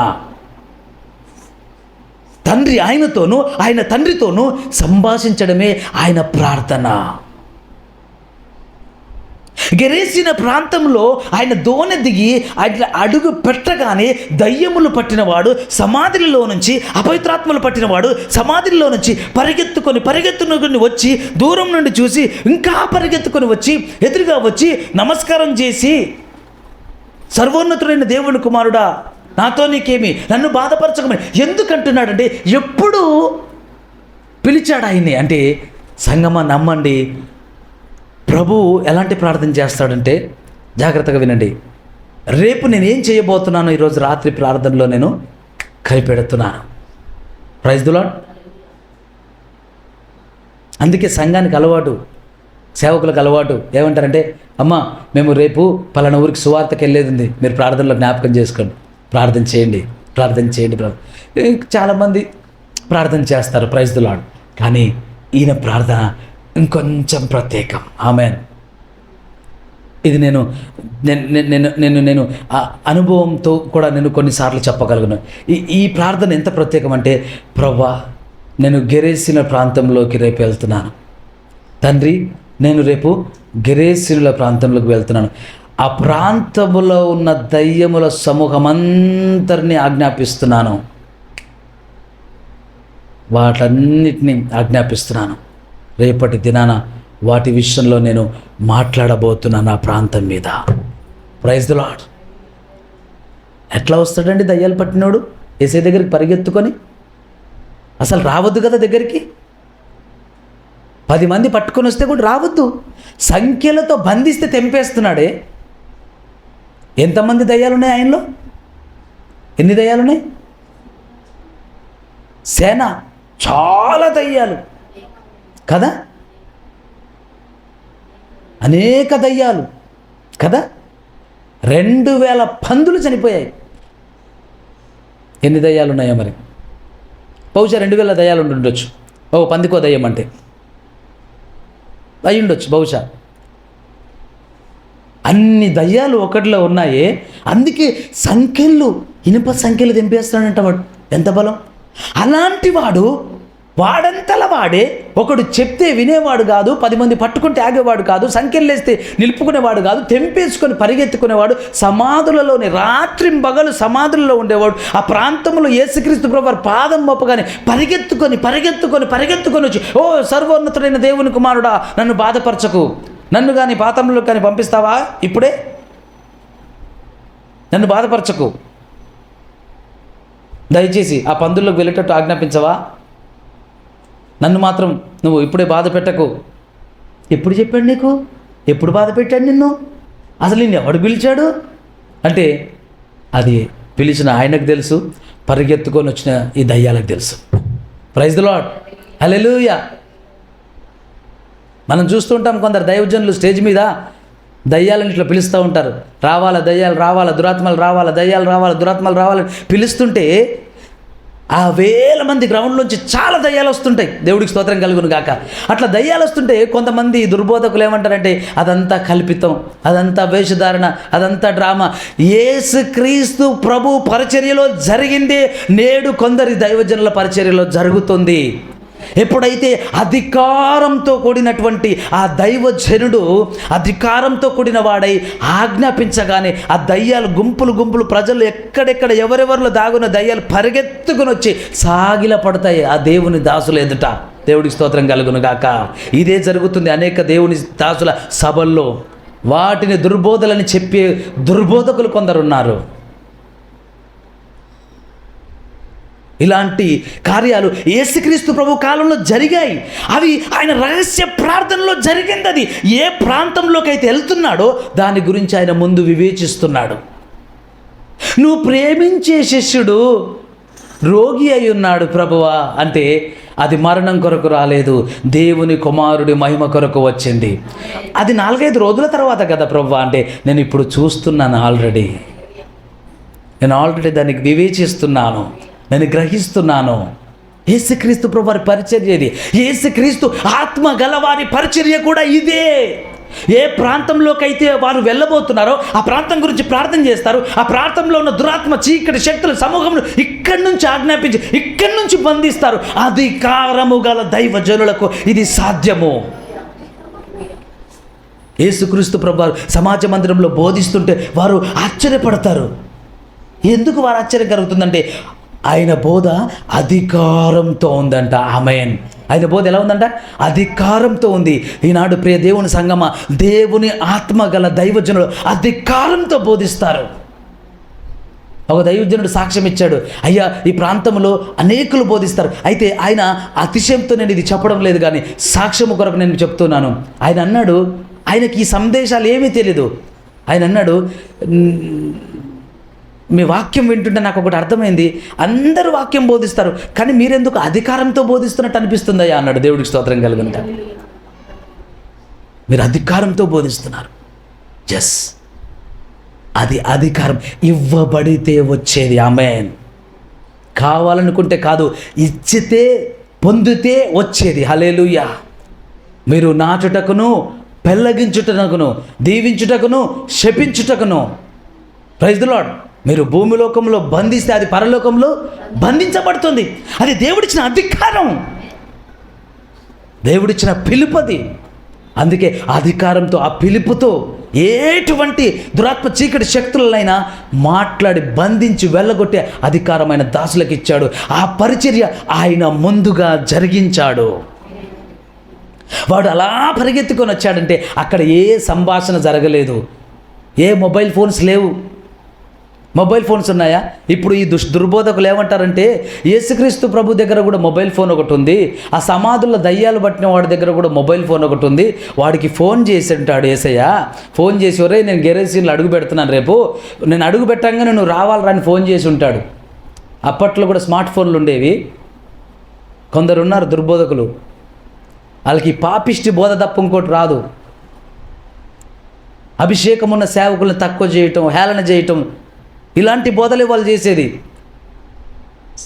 తండ్రి ఆయనతోనూ, ఆయన తండ్రితోనూ సంభాషించడమే ఆయన ప్రార్థన. గెరేసిన ప్రాంతంలో ఆయన దోణి దిగి అట్లా అడుగు పెట్టగానే దయ్యములు పట్టినవాడు సమాధిలో నుంచి, అపవిత్రాత్మలు పట్టినవాడు సమాధిలో నుంచి పరిగెత్తుకొని వచ్చి, దూరం నుండి చూసి ఇంకా పరిగెత్తుకొని వచ్చి ఎదురుగా వచ్చి నమస్కారం చేసి, సర్వోన్నతుడైన దేవుని కుమారుడా, నాతో నీకేమి, నన్ను బాధపరచకమని ఎందుకంటున్నాడంటే, ఎప్పుడు పిలిచాడు ఆయన్ని అంటే, సంగమా నమ్మండి, ప్రభువు ఎలాంటి ప్రార్థన చేస్తాడంటే, జాగ్రత్తగా వినండి. రేపు నేనేం చేయబోతున్నాను ఈరోజు రాత్రి ప్రార్థనలో నేను కనిపెడుతున్నాను. Praise the lord. అందుకే సంఘానికి అలవాటు, సేవకులకు అలవాటు ఏమంటారంటే, అమ్మ మేము రేపు పలానా ఊరికి సువార్తకి వెళ్ళేది ఉంది, మీరు ప్రార్థనలో జ్ఞాపకం చేసుకోండి, ప్రార్థన చేయండి. చాలామంది ప్రార్థన చేస్తారు, ప్రైజ్ ది లార్డ్. కానీ ఈయన ప్రార్థన ఇంకొంచెం ప్రత్యేకం. ఆమేన్. ఇది నేను అనుభవంతో కూడా నేను కొన్నిసార్లు చెప్పగలను. ఈ ప్రార్థన ఎంత ప్రత్యేకం అంటే, ప్రభువా నేను గెరేసిన ప్రాంతంలోకి రేపు వెళ్తున్నాను తండ్రి, నేను రేపు గెరేసినుల ప్రాంతంలోకి వెళ్తున్నాను. ఆ ప్రాంతములో ఉన్న దయ్యముల సమూహమంతరినీ ఆజ్ఞాపిస్తున్నాను, వాటన్నిటినీ ఆజ్ఞాపిస్తున్నాను. రేపటి దినాన వాటి విషయంలో నేను మాట్లాడబోతున్నాను ఆ ప్రాంతం మీద. Praise the Lord. ఎట్లా వస్తాడండి దయ్యాలు పట్టినోడు యేసయ్య దగ్గరికి పరిగెత్తుకొని? అసలు రావద్దు కదా దగ్గరికి. 10 మంది పట్టుకొని వస్తే కూడా రావద్దు, సంఖ్యలతో బంధిస్తే తెంపేస్తున్నాడే. ఎంతమంది దయ్యాలు ఉన్నాయి ఆయనలో? ఎన్ని దయ్యాలు ఉన్నాయి? సేన, చాలా దయ్యాలు కదా, అనేక దయ్యాలు కదా. 2000 పందులు చనిపోయాయి. ఎన్ని దయ్యాలు ఉన్నాయో మరి? బహుశా 2000 దయ్యాలు ఉండొచ్చు, ఓ పందికో దయ్యం అంటే. అయి ఉండొచ్చు బహుశా. అన్ని దయ్యాలు ఒకటిలో ఉన్నాయే, అందుకే సంఖ్యలు, ఇనుప సంఖ్యలు తెంపేస్తాడంట వాడు. ఎంత బలం! అలాంటి వాడు వాడంతలా వాడే, ఒకడు చెప్తే వినేవాడు కాదు, 10 మంది పట్టుకుంటే ఆగేవాడు కాదు, సంఖ్యలు వేస్తే నిలుపుకునేవాడు కాదు, తెంపేసుకొని పరిగెత్తుకునేవాడు, సమాధులలోని రాత్రింబగలు సమాధులలో ఉండేవాడు. ఆ ప్రాంతంలో యేసుక్రీస్తు ప్రభువారు పాదం మోపగానే పరిగెత్తుకొని వచ్చి, ఓ సర్వోన్నతుడైన దేవుని కుమారుడా, నన్ను బాధపరచకు, నన్ను కానీ పాతంలో కానీ పంపిస్తావా, ఇప్పుడే నన్ను బాధపరచకు, దయచేసి ఆ పందుల్లోకి వెళ్ళేటట్టు ఆజ్ఞాపించవా, నన్ను మాత్రం నువ్వు ఇప్పుడే బాధ పెట్టకు. ఎప్పుడు చెప్పాడు నీకు? ఎప్పుడు బాధ పెట్టాడు నిన్ను? అసలు నిన్ను ఎవడు పిలిచాడు అంటే అది పిలిచిన ఆయనకు తెలుసు, పరిగెత్తుకొని వచ్చిన ఈ దయ్యాలకు తెలుసు. ప్రైజ్ ది లార్డ్, హల్లెలూయా. మనం చూస్తుంటాం కొందరు దైవజనులు స్టేజ్ మీద దయ్యాలను ఇట్లా పిలుస్తూ ఉంటారు, రావాలా దయ్యాలు రావాలా, దురాత్మలు రావాలా, దయ్యాలు రావాలా, దురాత్మలు రావాలని పిలుస్తుంటే ఆ వేల మంది గ్రౌండ్లోంచి చాలా దయ్యాలు వస్తుంటాయి. దేవుడికి స్తోత్రం కలుగును గాక. అట్లా దయ్యాలు వస్తుంటే కొంతమంది దుర్బోధకులు ఏమంటారంటే అదంతా కల్పితం, అదంతా వేషధారణ, అదంతా డ్రామా. యేసుక్రీస్తు ప్రభు పరిచర్యలో జరిగింది నేడు కొందరి దైవజనుల పరిచర్యలో జరుగుతుంది. ఎప్పుడైతే అధికారంతో కూడినటువంటి ఆ దైవజనుడు అధికారంతో కూడిన వాడై ఆజ్ఞాపించగానే ఆ దయ్యాలు గుంపులు ప్రజలు ఎక్కడెక్కడ ఎవరెవరిలో దాగున్న దయ్యాలు పరిగెత్తుకుని వచ్చి సాగిల పడతాయి ఆ దేవుని దాసులు ఎదుట. దేవుడికి స్తోత్రం కలుగును గాక. ఇదే జరుగుతుంది అనేక దేవుని దాసుల సభల్లో. వాటిని దుర్బోధలని చెప్పే దుర్బోధకులు కొందరున్నారు. ఇలాంటి కార్యాలు యేసుక్రీస్తు ప్రభు కాలంలో జరిగాయి. అవి ఆయన రహస్య ప్రార్థనలో జరిగింది. అది ఏ ప్రాంతంలోకి అయితే వెళ్తున్నాడో దాని గురించి ఆయన ముందు వివేచిస్తున్నాడు. నువ్వు ప్రేమించే శిష్యుడు రోగి అయి ఉన్నాడు ప్రభువా అంటే అది మరణం కొరకు రాలేదు, దేవుని కుమారుడి మహిమ కొరకు వచ్చింది. అది 4-5 రోజుల తర్వాత కదా ప్రభువా అంటే నేను ఇప్పుడు చూస్తున్నాను, నేను ఆల్రెడీ దానికి వివేచిస్తున్నాను, నేను గ్రహిస్తున్నాను. యేసుక్రీస్తు ప్రభు వారి పరిచర్య ఇది. యేసుక్రీస్తు ఆత్మ గలవారి పరిచర్య కూడా ఇదే. ఏ ప్రాంతంలోకి అయితే వారు వెళ్ళబోతున్నారో ఆ ప్రాంతం గురించి ప్రార్థన చేస్తారు. ఆ ప్రాంతంలో ఉన్న దురాత్మ చీకటి శక్తుల సమూహంలో ఇక్కడి నుంచి ఆజ్ఞాపించి ఇక్కడి నుంచి బంధిస్తారు. అధికారము గల దైవజనులకు ఇది సాధ్యము. యేసుక్రీస్తు ప్రభు వారు సమాజ మందిరంలో బోధిస్తుంటే వారు ఆశ్చర్యపడతారు. ఎందుకు వారు ఆశ్చర్యం కలుగుతుందంటే ఆయన బోధ అధికారంతో ఉందంట. ఆమేన్. ఆయన బోధ ఎలా ఉందంట? అధికారంతో ఉంది. ఈనాడు ప్రియ దేవుని సంగమ, దేవుని ఆత్మ గల దైవజనులు అధికారంతో బోధిస్తారు. ఒక దైవజనుడు సాక్ష్యం ఇచ్చాడు, అయ్యా ఈ ప్రాంతంలో అనేకులు బోధిస్తారు. అయితే ఆయన అతిశయంతో నేను ఇది చెప్పడం లేదు కానీ సాక్ష్యము కొరకు నేను చెప్తున్నాను. ఆయన అన్నాడు, ఆయనకి ఈ సందేశాలు ఏమీ తెలీదు. ఆయన అన్నాడు, మీ వాక్యం వింటుంటే నాకు ఒకటి అర్థమైంది, అందరూ వాక్యం బోధిస్తారు కానీ మీరెందుకు అధికారంతో బోధిస్తున్నట్టు అనిపిస్తుందయ్యా అన్నాడు. దేవుడికి స్తోత్రం కలుగునుగా. మీరు అధికారంతో బోధిస్తున్నారు. ఎస్, అది అధికారం ఇవ్వబడితే వచ్చేది. ఆమేన్. కావాలనుకుంటే కాదు, ఇచ్చితే పొందితే వచ్చేది. హల్లెలూయా. మీరు నాటుటకును పెళ్ళగించుటకును దీవించుటకును శపించుటకును. Praise the lord. మీరు భూమిలోకంలో బంధిస్తే అది పరలోకంలో బంధించబడుతుంది. అది దేవుడిచ్చిన అధికారం, దేవుడిచ్చిన పిలుపది. అందుకే అధికారంతో ఆ పిలుపుతో ఎటువంటి దురాత్మ చీకటి శక్తులనైనా మాట్లాడి బంధించి వెళ్ళగొట్టే అధికారమైన దాసులకు ఇచ్చాడు. ఆ పరిచర్య ఆయన ముందుగా జరిగించాడు. వాడు అలా పరిగెత్తుకొని వచ్చాడంటే అక్కడ ఏ సంభాషణ జరగలేదు, ఏ మొబైల్ ఫోన్స్ లేవు. మొబైల్ ఫోన్స్ ఉన్నాయా? ఇప్పుడు ఈ దుర్బోధకులు ఏమంటారంటే యేసుక్రీస్తు ప్రభు దగ్గర కూడా మొబైల్ ఫోన్ ఒకటి ఉంది, ఆ సమాధుల్లో దయ్యాలు పట్టిన వాడి దగ్గర కూడా మొబైల్ ఫోన్ ఒకటి ఉంది. వాడికి ఫోన్ చేసి ఉంటాడు యేసయ్య, ఫోన్ చేసి ఒరే నేను గెరేసీలో అడుగు పెడుతున్నాను, రేపు నేను అడుగు పెట్టంగానే నువ్వు రావాలని ఫోన్ చేసి ఉంటాడు. అప్పట్లో కూడా స్మార్ట్ ఫోన్లు ఉండేవి. కొందరు ఉన్నారు దుర్బోధకులు, వాళ్ళకి పాపిష్టి బోధ తప్ప ఇంకోటి రాదు. అభిషేకం ఉన్న సేవకులను తక్కువ చేయటం, హేళన చేయటం, ఇలాంటి బోధలే వాళ్ళు చేసేది.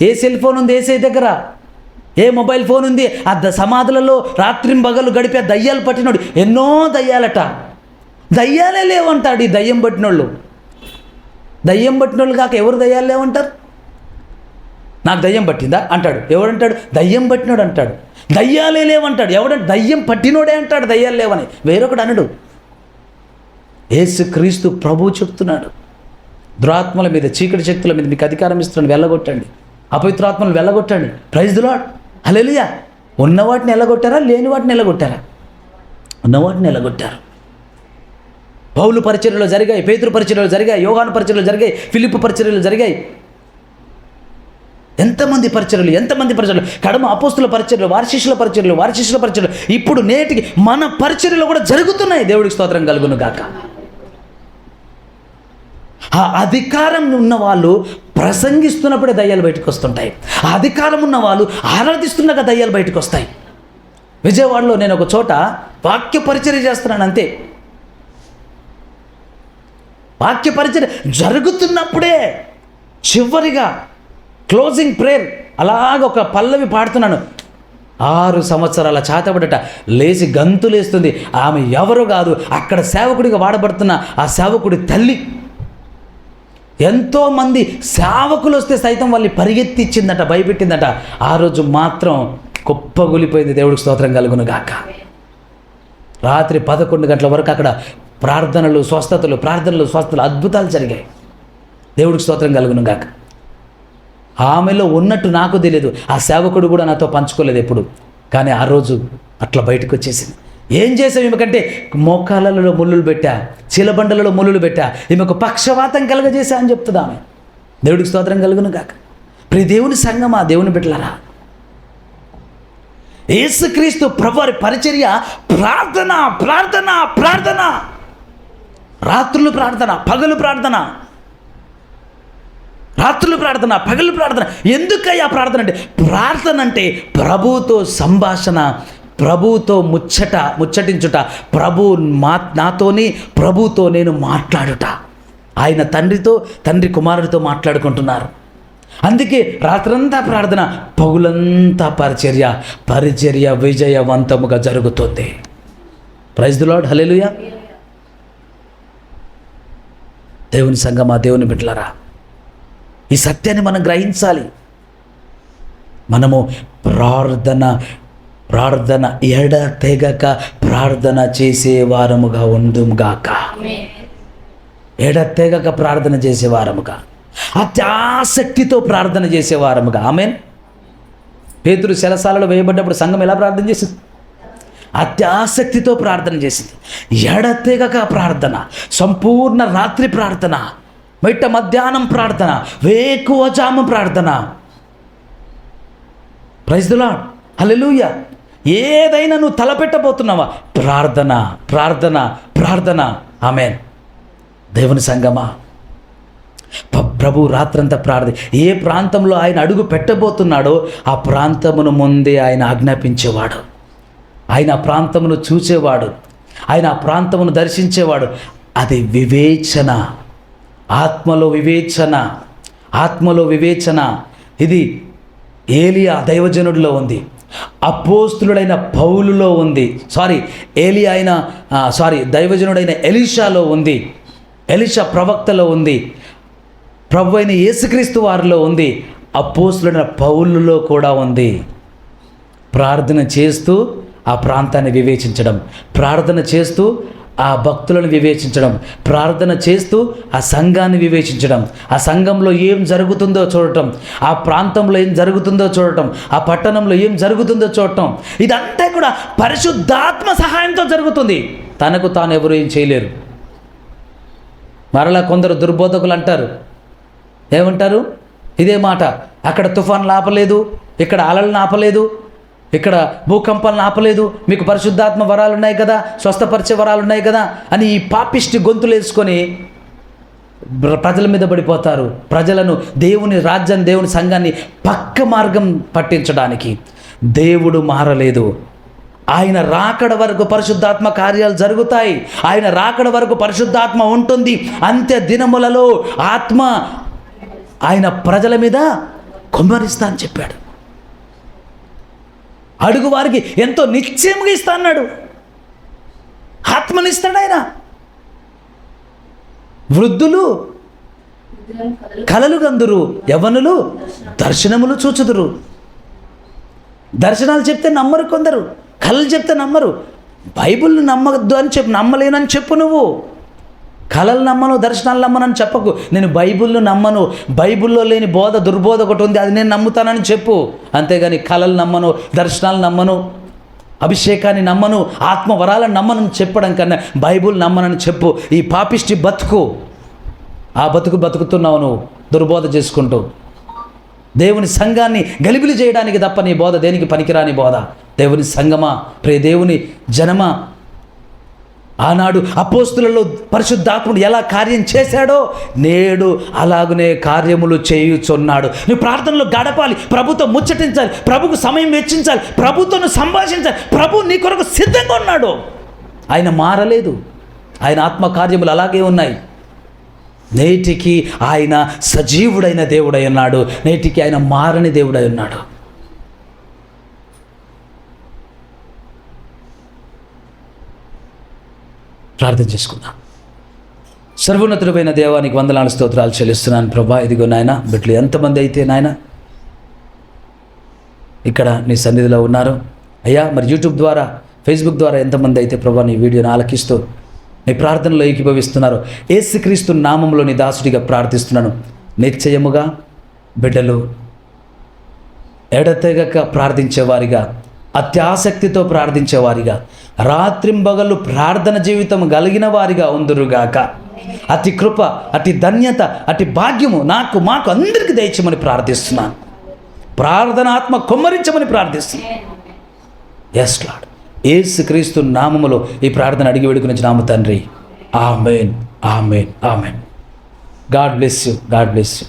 ఏ సెల్ ఫోన్ ఉంది ఏసై దగ్గర? ఏ మొబైల్ ఫోన్ ఉంది? ఆ సమాధులలో రాత్రింబగలు గడిపే దయ్యాలు పట్టినోడు ఎన్నో దయ్యాలట. దయ్యాలే లేవంటాడు ఈ దయ్యం పట్టినోళ్ళు. దయ్యం పట్టినోళ్ళు కాక ఎవరు దయ్యాలు లేవంటారు? నాకు దయ్యం పట్టిందా అంటాడు. ఎవడంటాడు? దయ్యం పట్టినోడు అంటాడు. దయ్యాలే లేవంటాడు. ఎవడంటే దయ్యం పట్టినోడే అంటాడు దయ్యాలు లేవని. వేరొకడు అనడు. యేసుక్రీస్తు ప్రభువు చెప్తున్నాడు, దురాత్మల మీద, చీకటి శక్తుల మీద మీకు అధికారం ఇస్తున్నాను, వెళ్ళగొట్టండి. అపవిత్రాత్మలను వెళ్ళగొట్టండి. ప్రైజ్ ది లార్డ్, హల్లెలూయా. ఉన్నవాటిని వెళ్ళగొట్టారా? లేని వాటిని వెళ్ళగొట్టారా? ఉన్నవాటిని వెళ్ళగొట్టారు. పౌలు పరిచర్యలు జరిగాయి, పేతురు పరిచర్యలు జరిగాయి, యోహాను పరిచర్యలు జరిగాయి, ఫిలిప్పు పరిచర్యలు జరిగాయి. ఎంతమంది పరిచర్యలు, కడమ అపోస్తుల పరిచర్యలు, వారి శిష్యుల పరిచర్యలు, ఇప్పుడు నేటికి మన పరిచర్యలు కూడా జరుగుతున్నాయి. దేవుడికి స్తోత్రం కలుగును గాక. ఆ అధికారం ఉన్న వాళ్ళు ప్రసంగిస్తున్నప్పుడే దయ్యాలు బయటకు వస్తుంటాయి. ఆ అధికారం ఉన్న వాళ్ళు ఆరాధిస్తున్నాక దయ్యాలు బయటకు వస్తాయి. విజయవాడలో నేను ఒక చోట వాక్య పరిచర్య చేస్తున్నాను, అంతే. వాక్య పరిచర్య జరుగుతున్నప్పుడే చివరిగా క్లోజింగ్ ప్రేయర్ అలాగ ఒక పల్లవి పాడుతున్నాను. 6 సంవత్సరాల చాతబడట లేచి గంతులేస్తుంది. ఆమె ఎవరు కాదు, అక్కడ సేవకుడిగా వాడబడుతున్న ఆ సేవకుడి తల్లి. ఎంతోమంది సేవకులు వస్తే సైతం వాళ్ళని పరిగెత్తిచ్చిందట, భయపెట్టిందట. ఆ రోజు మాత్రం కుప్పగొలిపోయింది. దేవుడికి స్తోత్రం కలుగును గాక. రాత్రి 11 గంటల వరకు అక్కడ ప్రార్థనలు, స్వస్థతలు అద్భుతాలు జరిగాయి. దేవుడికి స్తోత్రం కలుగును గాక. ఆమెలో ఉన్నట్టు నాకు తెలియదు, ఆ సేవకుడు కూడా నాతో పంచుకోలేదు ఎప్పుడు. కానీ ఆ రోజు అట్లా బయటకు వచ్చేసింది. ఏం చేసావు ఈమెకంటే? మోకాళ్ళలో ముళ్ళులు పెట్టా, చీలబండలలో ముళ్ళులు పెట్టా, ఈమెకు పక్షవాతం కలగజేశా అని చెప్తుంది ఆమె. దేవుడికి స్తోత్రం కలుగును గాక. ప్రియ దేవుని సంగమా, దేవుని బిడ్డలారా, యేసుక్రీస్తు ప్రభువారి పరిచర్య ప్రార్థన, ప్రార్థన, ప్రార్థన. రాత్రులు ప్రార్థన, పగలు ప్రార్థన. రాత్రులు ప్రార్థన, పగలు ప్రార్థన. ఎందుకయ్యా ప్రార్థన అంటే? ప్రార్థన అంటే ప్రభువుతో సంభాషణ, ప్రభువుతో ముచ్చటించుట, నాతోని ప్రభువుతో నేను మాట్లాడుట. ఆయన తండ్రితో, తండ్రి కుమారుడితో మాట్లాడుకుంటున్నారు. అందుకే రాత్రంతా ప్రార్థన, పగులంతా పరిచర్య విజయవంతముగా జరుగుతుంది. ప్రైజ్ ది లార్డ్, హల్లెలూయా. దేవుని సంగమా, దేవుని బిడ్డలారా, ఈ సత్యాన్ని మనం గ్రహించాలి. మనము ప్రార్థన ఎడతెగక ప్రార్థన చేసేవారముగా ఉందుముగాక. ఎడతెగక ప్రార్థన చేసేవారముగా, అత్యాసక్తితో ప్రార్థన చేసేవారముగా. ఆమేన్. పేతురు చెరసాలలో వేయబడ్డప్పుడు సంఘం ఎలా ప్రార్థన చేసింది? అత్యాసక్తితో ప్రార్థన చేసింది. ఎడతెగక ప్రార్థన, సంపూర్ణ రాత్రి ప్రార్థన, మిట్ట మధ్యాహ్నం ప్రార్థన, వేకువజాము ప్రార్థన. ప్రైజ్ ది లార్డ్, హల్లెలూయా. ఏదైనా నువ్వు తలపెట్టబోతున్నావా? ప్రార్థన, ప్రార్థన, ప్రార్థన. ఆమేన్. దేవుని సంగమా, ప్రభు రాత్రంతా ఏ ప్రాంతంలో ఆయన అడుగు పెట్టబోతున్నాడో ఆ ప్రాంతమును ముందే ఆయన ఆజ్ఞాపించేవాడు. ఆయన ఆ ప్రాంతమును చూచేవాడు, ఆయన ఆ ప్రాంతమును దర్శించేవాడు. అది వివేచన, ఆత్మలో వివేచన. ఇది ఏలియా దైవజనుడిలో ఉంది, అపోస్తులుడైన పౌలులో ఉంది, దైవజనుడైన ఎలీషాలో ఉంది, ఎలీషా ప్రవక్తలో ఉంది, ప్రభు అయిన యేసుక్రీస్తు వారిలో ఉంది, అపోస్తులుడైన పౌలులో కూడా ఉంది. ప్రార్థన చేస్తూ ఆ ప్రాంతాన్ని వివేచించడం, ప్రార్థన చేస్తూ ఆ భక్తులను వివేచించడం, ప్రార్థన చేస్తూ ఆ సంఘాన్ని వివేచించడం, ఆ సంఘంలో ఏం జరుగుతుందో చూడటం, ఆ ప్రాంతంలో ఏం జరుగుతుందో చూడటం, ఆ పట్టణంలో ఏం జరుగుతుందో చూడటం. ఇదంతా కూడా పరిశుద్ధాత్మ సహాయంతో జరుగుతుంది. తనకు తాను ఎవరు ఏం చేయలేరు. మరలా కొందరు దుర్బోధకులు అంటారు, ఏమంటారు? ఇదే మాట, అక్కడ తుఫాన్లు ఆపలేదు, ఇక్కడ అలలను ఆపలేదు, ఇక్కడ భూకంపాలను ఆపలేదు, మీకు పరిశుద్ధాత్మ వరాలు ఉన్నాయి కదా, స్వస్థపరిచే వరాలు ఉన్నాయి కదా అని ఈ పాపిష్టి గొంతులు వేసుకొని ప్రజల మీద పడిపోతారు. ప్రజలను, దేవుని రాజ్యాన్ని, దేవుని సంఘాన్ని పక్క మార్గం పట్టించడానికి. దేవుడు మారలేదు. ఆయన రాకడ వరకు పరిశుద్ధాత్మ కార్యాలు జరుగుతాయి. ఆయన రాకడ వరకు పరిశుద్ధాత్మ ఉంటుంది. అంత్య దినములలో ఆత్మ ఆయన ప్రజల మీద కుమ్మరిస్తా అని చెప్పాడు. అడుగు వారికి ఎంతో నిశ్చయముగా ఇస్తా అన్నాడు. ఆత్మనిస్తాడు ఆయన. వృద్ధులు కలలు గందురు, యవ్వనులు దర్శనములు చూచుదురు. దర్శనాలు చెప్తే నమ్మరు కొందరు, కళలు చెప్తే నమ్మరు. బైబిల్ని నమ్మద్దు అని చెప్పు, నమ్మలేనని చెప్పు. నువ్వు కళలు నమ్మను, దర్శనాలు నమ్మనని చెప్పకు. నేను బైబిల్ను నమ్మను, బైబిల్లో లేని బోధ దుర్బోధ ఒకటి ఉంది, అది నేను నమ్ముతానని చెప్పు. అంతేగాని కళలు నమ్మను, దర్శనాలు నమ్మను, అభిషేకాన్ని నమ్మను, ఆత్మవరాలను నమ్మనని చెప్పడం కన్నా బైబిల్ నమ్మనని చెప్పు. ఈ పాపిష్టి బతుకు, ఆ బతుకుతున్నావు నువ్వు దుర్బోధ చేసుకుంటూ. దేవుని సంఘాన్ని గలిబిలి చేయడానికి తప్ప నీ బోధ దేనికి పనికిరాని బోధ. దేవుని సంఘమా, ప్రియ దేవుని జనమా, ఆనాడు అపోస్తులలో పరిశుద్ధాత్ముడు ఎలా కార్యం చేశాడో నేడు అలాగనే కార్యములు చేయుచున్నాడు. నువ్వు ప్రార్థనలో గడపాలి, ప్రభుతో ముచ్చటించాలి, ప్రభుకు సమయం వెచ్చించాలి, ప్రభుతో సంభాషించాలి. ప్రభు నీ కొరకు సిద్ధంగా ఉన్నాడు. ఆయన మారలేదు. ఆయన ఆత్మకార్యములు అలాగే ఉన్నాయి. నేటికి ఆయన సజీవుడైన దేవుడై ఉన్నాడు. నేటికి ఆయన మారని దేవుడై ఉన్నాడు. ప్రార్థన చేసుకుందాం. సర్వోన్నతుడైన దేవానికి వందనాలు స్తోత్రాలు చెల్లిస్తున్నాను ప్రభా. ఇదిగో నాయన, బిడ్డలు ఎంతమంది అయితే నాయన ఇక్కడ నీ సన్నిధిలో ఉన్నారు అయ్యా, మరి యూట్యూబ్ ద్వారా, ఫేస్బుక్ ద్వారా ఎంతమంది అయితే ప్రభా నీ వీడియోని ఆలకిస్తూ నీ ప్రార్థనలో ఏకీభవిస్తున్నారు, యేసుక్రీస్తు నామంలో నీ దాసుడిగా ప్రార్థిస్తున్నాను. నిశ్చయముగా బిడ్డలు ఎడతెగక ప్రార్థించేవారిగా, అత్యాసక్తితో ప్రార్థించేవారిగా, రాత్రింబగళ్ళు ప్రార్థన జీవితం కలిగిన వారిగా ఉందురుగాక. అతి కృప, అతి ధన్యత, అతి భాగ్యము నాకు, మాకు అందరికీ దయచేయమని ప్రార్థిస్తున్నాను. ప్రార్థన ఆత్మ కుమ్మరించమని ప్రార్థిస్తున్నాను. ఎస్ లార్డ్, యేసుక్రీస్తు నామములో ఈ ప్రార్థన అడిగి వేడుకొనిచున్నాము తండ్రి. ఆమేన్, ఆమేన్, ఆమేన్. God bless you, god bless you.